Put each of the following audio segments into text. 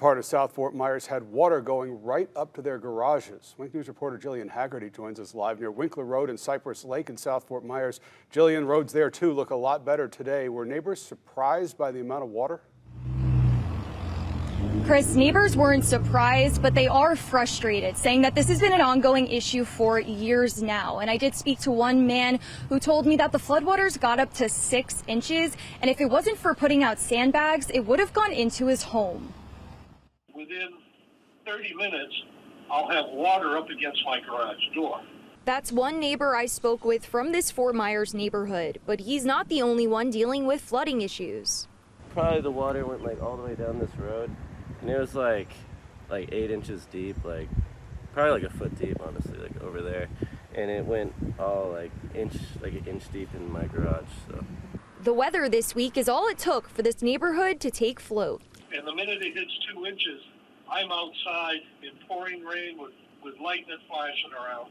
Part of South Fort Myers had water going right up to their garages. Wink News reporter Jillian Haggerty joins us live near Winkler Road and Cypress Lake in South Fort Myers. Jillian, roads there too look a lot better today. Were neighbors surprised by the amount of water? Chris, neighbors weren't surprised, but they are frustrated, saying that this has been an ongoing issue for years now. And I did speak to one man who told me that the floodwaters got up to 6 inches, and if it wasn't for putting out sandbags, it would have gone into his home. Within 30 minutes, I'll have water up against my garage door. That's one neighbor I spoke with from this Fort Myers neighborhood, but he's not the only one dealing with flooding issues. Probably the water went like all the way down this road, and it was like 8 inches deep, probably like a foot deep, honestly, like over there, and it went all like an inch deep in my garage. So the weather this week is all it took for this neighborhood to take float. And the minute it hits 2 inches, I'm outside in pouring rain with lightning flashing around,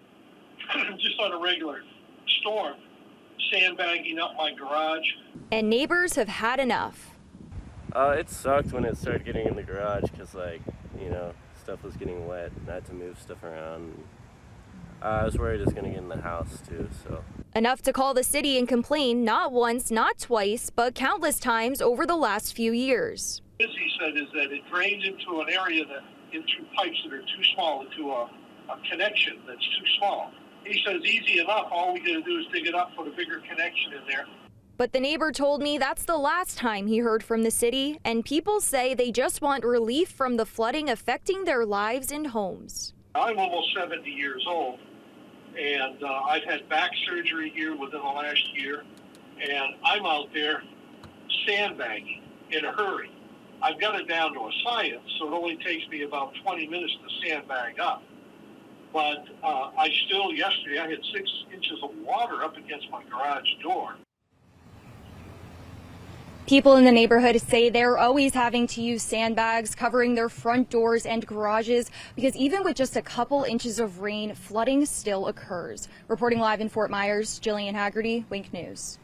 just on a regular storm, sandbagging up my garage. And neighbors have had enough. It sucked when it started getting in the garage because, stuff was getting wet and I had to move stuff around. I was worried it was going to get in the house too, so. Enough to call the city and complain not once, not twice, but countless times over the last few years. What he said is that it drains into an area into pipes that are too small, into a connection that's too small. He says easy enough, all we got to do is dig it up, put a bigger connection in there. But the neighbor told me that's the last time he heard from the city, and people say they just want relief from the flooding affecting their lives and homes. I'm almost 70 years old, and I've had back surgery here within the last year, and I'm out there sandbagging in a hurry. I've got it down to a science, so it only takes me about 20 minutes to sandbag up. But yesterday I had 6 inches of water up against my garage door. People in the neighborhood say they're always having to use sandbags covering their front doors and garages because even with just a couple inches of rain, flooding still occurs. Reporting live in Fort Myers, Jillian Haggerty, Wink News.